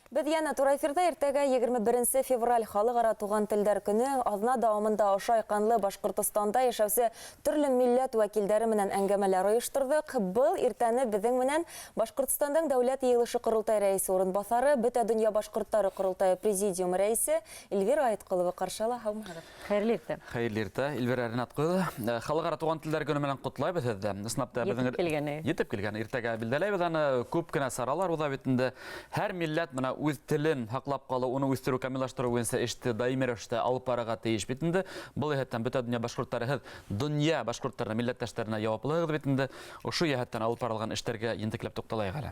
Біз яна тура эфирда иртәгә 21 февраль халыкара туган телдәр көне азна дәвамында ошай канлы Башкортстанда яшәүче төрле милләт вәкилләре менән әңгәмәләр оештырдык. Был иртәне безнең менән Башкортстанның дәүләт йыелышы корылтай рәисе урынбасары, Бөтә дөнья башкортлары корылтайы президиум рәисе Эльвира Айткулова каршыла. Хәерле иртә. Хәерле иртә. Эльвира Айткулова. Халыкара туган телдәр көне менән котлайбыз һездә. Снапта безнең Йетеп килгән иртәгә билдәләйбез аны күп кенә саралар уза битендә. Һәр милләт менә үз телен һаклап калу, уны үстерү, камиллаштыру буенча эште даими рәвештә алып барырга тиеш бит инде. Бу яһәттән Бөтә дөнья башкортлары дөнья башкортлары милләттәшләренә җаваплылык бит инде. Ошо яһәттән алып барылган эшләргә ентекләп тукталайык әле.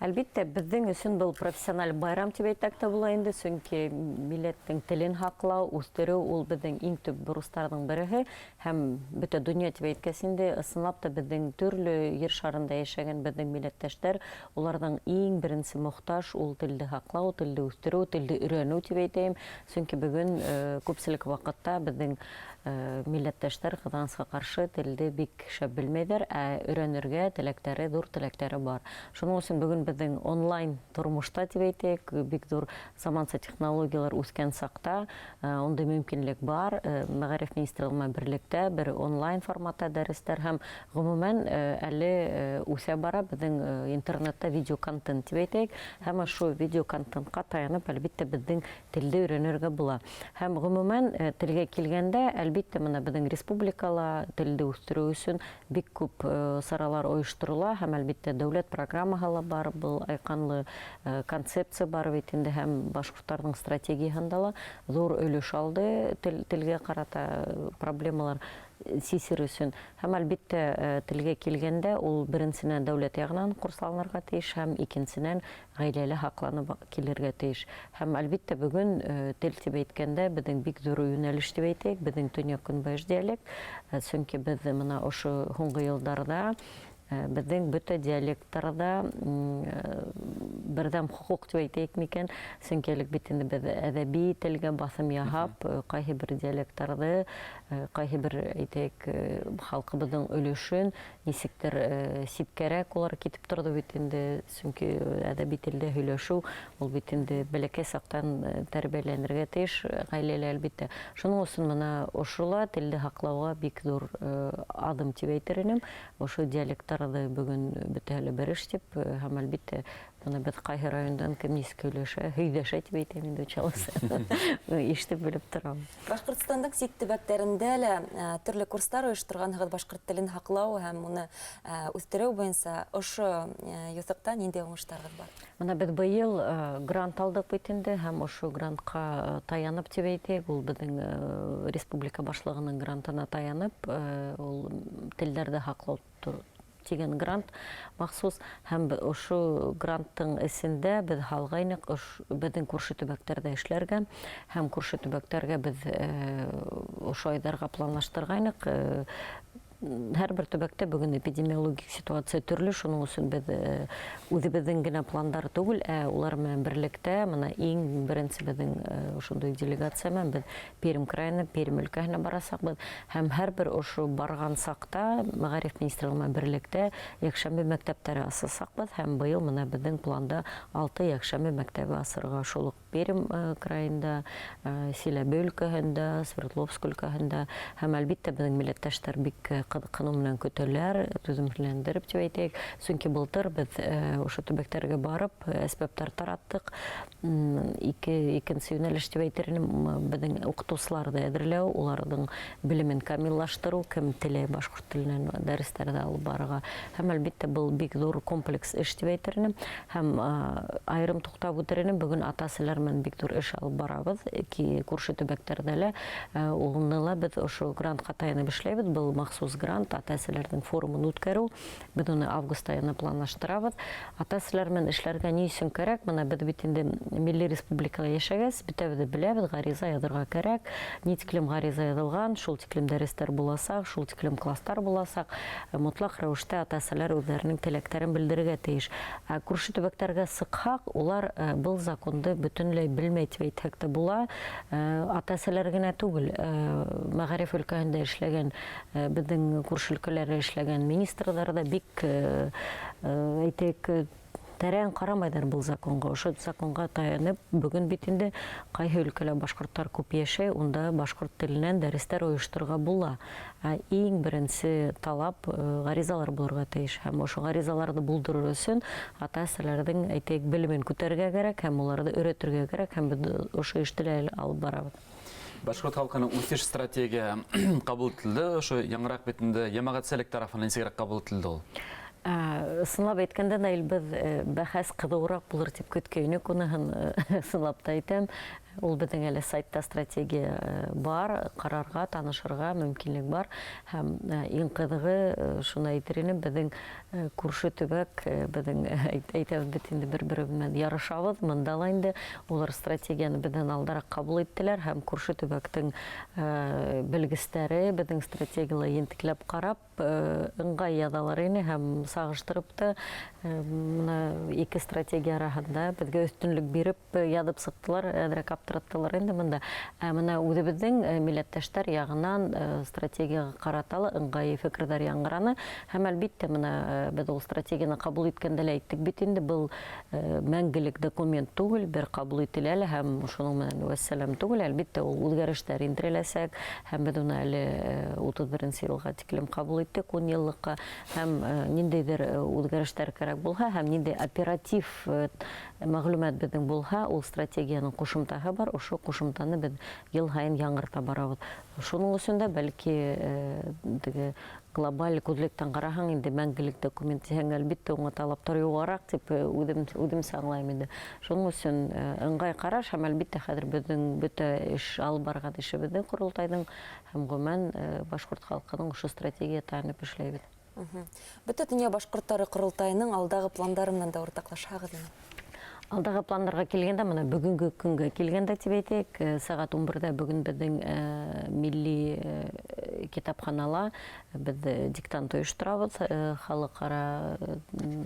Әлбәттә, безнең өчен был профессиональ байрам дип әйтәк тә була инде, чөнки милләттең телен һаклау, үстерү ул безнең иң төп бурычларның бере һәм Бөтә дөнья дип әйткәс инде, ысынлап та безнең төрле ер шарында яшәгән безнең милләттәшләр, уларның иң беренче мохтаҗ ул телне һаклау, телне үстерү, телне өйрәнү дип әйтәм, чөнки бүген күпселек вакытта безнең милләттәшләр кызганычка каршы телне бик шәп белмәйләр, өйрәнергә теләкләре, зур теләкләре бар. Шуның өчен бүген безнең онлайн тормышта дип әйтәк, бик зур заманча технологиялар үскән сакта, онда мөмкинлек бар. Мәгариф министрлыгы берлектә бер онлайн форматта дәресләр һәм гомумән әле үсә бара безнең интернетта видео контент дип әйтәк, һәм шу видео контентка таянып әлбәттә безнең телне өйрәнергә була. Һәм гомумән телгә килгәндә әлбәттә менә безнең республикала телне үстерү өчен бик күп саралар оештырыла һәм әлбәттә дәүләт программаһы бар, был айканлы концепция бар бит инде һәм башкортларның стратегиясында ла зур өлеш алды телгә карата проблемалар сисер өчен. Һәм әлбәттә телгә килгәндә ул беренчедән дәүләт ягыннан курсланырга тиеш һәм икенчедән гаиләле хакланып килергә тиеш. Һәм әлбәттә бүген тел дип әйткәндә безнең бик зур юнәлеш дип әйтәк, безнең төньяк-көнбайыш диалект, чөнки без менә ошо һуңгы елларда безнең бөтә диалектларда бердәм хукук дип әйтәк микән, чөнки бит инде без әдәби телгә басым яһап, кайһы бер диалектларда, кайһы бер әйтәк халкыбызның өлешен нисектер сипкәрәк улар китеп торды бит инде, чөнки әдәби телдә һөйләшү ул бит инде бәләкәй сактан тәрбияләнергә тиеш гаиләләр әлбәттә. Шуның өчен менә ошола телне һаклауга бик зур адым дип әйтермен. Ошо диалектлар бүген бөтәле береш дип һәм әлбәттә моны без кайһы райондан кем нисек һөйләшә, һөйдәшә дип әйтәм инде учалысы. Ишетеп белеп торам. Башкортстанның сит төбәкләрендә лә төрле курслар оештыргансыз башкорт телен һаклау һәм моны үстерү буенча ошо юсыкта нинди уңышларыгыз бар? Менә без быел грант алдык бит инде һәм ошо грантка таянып дип әйтәк, ул безнең республика башлыгының грантына таянып, ул телләрдә һаклау тигән грант махсус һәм ошо гранттың эсендә без халгайнык безнең күрше төбәкләрдә эшләргә һәм күрше төбәкләргә без ошо айдарга планлаштыргайнык. Һәр бер төбәктә бүген эпидемиологик ситуация төрле, шуның өчен без үзебезнең генә пландар түгел, улар белән берлектә менә иң беренче безнең ошондый делегация белән без Пермь краены, Пермь өлкәсенә барасакбыз һәм һәр бер ошо барган сакта Мәгариф министрлыгы белән берлектә якшәмбе мәктәпләре асасакбыз һәм быел менә безнең планда 6 якшәмбе мәктәбе асырга шул ук Пермь краенда, Силәбе өлкәсендә, Свердловск өлкәсендә һәм әлбәттә безнең милләттәшләр бик кыным белән көтәләр, түземләндереп дип әйтәк, чөнки былтыр без ошо төбәкләргә барып, әсбаптар тараттык. Икенче юнәлеш дип әйтермен, безнең укытучыларны әзерләү, уларның белемен камиллаштыру, кем теле башкорт теленнән дәресләрдә алып барырга. Һәм әлбәттә бу бик зур комплекс эш дип әйтермен. Һәм айрым туктап үтермен, бүген ата-әсәләр белән бик зур эш алып барабыз, ки күрше төбәкләрдә лә улны без ошо грантка таянып эшләйбез. Бу махсус грант ата-әсәләрнең форумын үткәрү. Без аны август айына планлаштырабыз. Ата-әсәләр белән эшләргә ни өчен кирәк? Менә без бит инде милли республикада яшәгәс, битәбез беләбез, гариза язырга кирәк. Ни тиклем гариза язылган, шул тиклем дәресләр буласак, шул тиклем класслар буласак, мотлак рәвештә ата-әсәләр үзләренең теләкләрен белдерергә тиеш. Күрше төбәкләргә сыкһак, улар бу законды бөтенләй белмәй дип әйтсәк тә була. Ата-әсәләр генә түгел, Мәгариф өлкәсендә эшләгән безнең күрше өлкәләрдә эшләгән министрлар да бик әйтәк тәрән карамайдар был законга. Ошо законга таянып, бүгүн битинде кайсы өлкөлөр башкорттар көп яшай, унда башкорт тилинен дәрестер оештырга була. Иң беренче талап гаризалар булырга тиеш. Һәм ошо гаризаларды булдырыр өчен ата-әсәләрнең әйтәк белемен күтәргә кирәк, һәм уларны өйрәтергә кирәк, һәм без ошо эште алып барабыз. Башкорт халкының үсеш стратегия кабул ителде, ошо яңгырак бетинде җәмәгатьчелек тарафынан нисегрәк кабул ителде ул? Сынлап әйткәндә, Наил, без бәхәс кызыграк булыр дип көткәйнек, уныһын сынлап та әйтәм. Ул безнең әле сайтта стратегия бар, карарга, танышырга мөмкинлек бар. Һәм иң кызыгы шуны әйтер идем, безнең күрше төбәк, безнең әйтәбез бит инде бер-бер белән ярышабыз, монда ла инде улар стратегияны бездән алдарак кабул иттеләр һәм күрше төбәктең белгечләре безнең стратегияларны ентекләп карап, ыңгай язалар ине һәм сагыштырып та ике стратегия арасында безгә өстенлек биреп ядып сыктылар, әдрәк аптыраттылар инде монда. Менә үзебезнең милләттәшләр ягыннан стратегияга караталы ыңгай фикерләр яңгыраны һәм әлбәттә менә без ул стратегияны кабул иткәндә лә әйттек бит инде был мәңгелек документ түгел, бер кабул ителә һәм шуның менән вәссәлам түгел, әлбәттә ул үзгәрешләр индереләсәк һәм без уны әле 31 елга тиклем кабул иттек, 10 еллыкка һәм ниндидер үзгәрешләр кирәк булса һәм нинди оператив мәгълүмат безнең булса, ул стратегияның кушымтаһы бар, ошо кушымтаны без ел һайын яңгырта барабыз. Шуның өчен дә бәлки глобаль күзлектән караһаң инде мәңгелек документ дигән әлбәттә уңа талаптар югарак дип үдем саңлайм инде. Шуның өчен ыңгай караш һәм әлбәттә хәзер безнең бөтә эш алып барган эшебезнең курултайның һәм гомумән башкорт халкының ошо стратегия таянып эшләйбез. Бөтә дөнья башкортлары курултайының алдагы пландары менән дә уртаклашабыз. Алдагы планнарга килгәндә, менә бүгенге көнгә килгәндә дип әйтәйек, сәгать 11-дә бүген безнең милли китапханала без диктант оештырабыз халыкара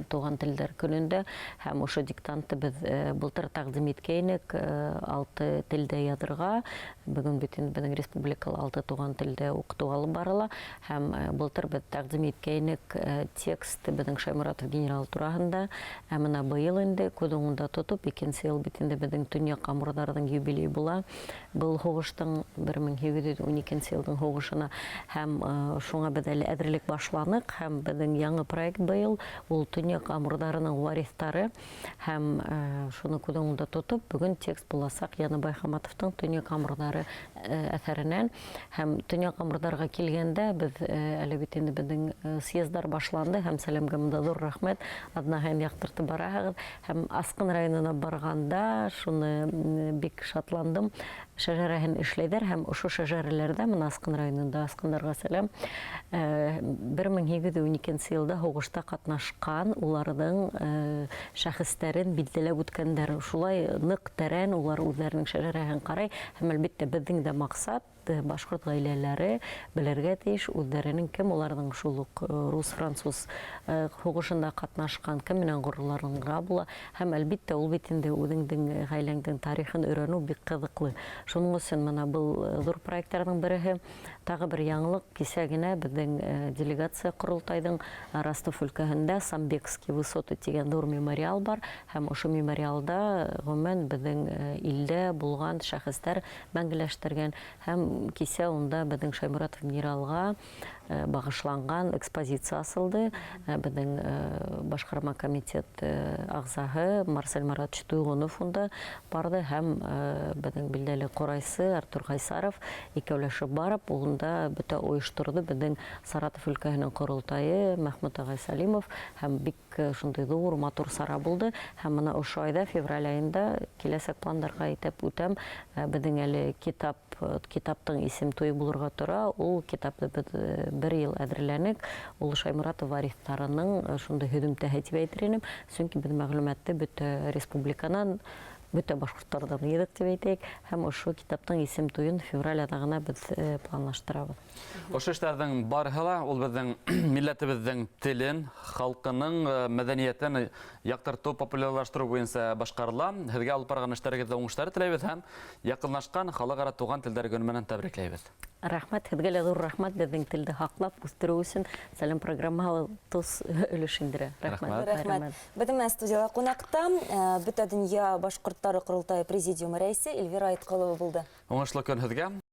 туган телләр көнендә һәм ошо диктантты без былтыр тәкъдим иткәйнек 6 телдә язырга. Бүген бөтен безнең республикалы 6 туган телдә укытуга алып барыла һәм былтыр без тәкъдим иткәйнек текст безнең Шаймуратов генерал тураһында. Менә быел инде күзеңдә тотып, 2 ел битендә безнең Төньяк Камырларның юбилей була. Был һугыштың 1712 елның һугышына һәм шуңа без әле әзерлек башланык һәм безнең яңа проект быел ул Төньяк Камырларның варислары һәм шуны күзеңдә тотып, бүген текст буласак Яныбай Хаматовтың Төньяк Камырлары әсәреннән һәм Төньяк Камырларга килгәндә без әле бит инде безнең съездар башланды һәм сәламгә монда зур рәхмәт, аднаһын яктыртып барагыз һәм Аскын районына барганда шуны бик шатландым. Шәҗәрәһен эшләйдәр һәм ошо шәҗәрәләрдә менә Аскын районында Аскыннарга сәлам 1712 елда һугышта катнашкан уларның шәхестәрен билдәләп үткәннәр. Шулай нык тәрән улар үзләренең шәҗәрәһен карый һәм әлбәттә безнең дә максат башкорт гаиләләре белергә тиеш үзләренең кем уларның шул ук рус-француз һугышында катнашкан кем менән горурларга була һәм әлбәттә ул бит инде үзеңнең гаиләңнең тарихын өйрәнү бик кызыклы. Шуның өчен менә был зур проектларның бере. Тагы бер яңлык кисә генә безнең делегация курултайның Ростов өлкәһендә Самбекский высоты дигән зур мемориал бар һәм ошо мемориалда гомумән безнең илдә булган шәхестәр мәңгеләштергән һәм кисә унда безнең Шаймуратов генералга багышланган экспозиция асылды. Безнең башкарма комитет агзаһы Марсель Маратович Туйгонов унда барды һәм безнең билдәле курайсы Артур Хайсаров икәүләшеп барып, унда бөтә оештырды безнең Саратов өлкәһенең курултайы Мәхмүт агай Салимов һәм бик шундый зур матур сара булды. Һәм менә ошо айда февраль айында киләсәк планнарга әйтеп үтәм, безнең әле китаптың исем туе булырга тора. Ул китапты бер ел әзерләнек. Ул Шаймуратов варисларының шундый һөҗүмтәһе дип әйтер. Чөнки без мәгълүматты бөтә республиканан бөтә башкортлардан едик дип әйтәйек һәм ошо китаптың исем туен февраль айында без планлаштырабыз. Ошо эшләрнең барыһы ул безнең милләтебезнең телен, халкының мәдәниятен яктырту, популярлаштыру буенча башкарыла. Һезгә алып барган эшләрегездә уңышлар теләйбез һәм якынлашкан халыкара туган телләр көненә тәбрикләйбез. Рәхмәт, һеҙгә лә ҙур рәхмәт беҙҙең телде һаҡлап үҫтереү өсөн. Сәлем программаһы тос өлөшөндөрә. Рәхмәт. Рәхмәт. Беҙҙең менән студияла ҡунаҡта Бөтә донъя башҡорттары ҡоролтайы президиумы рәйесе Эльвира Айытҡолова булды. Уңышлы көн һеҙгә.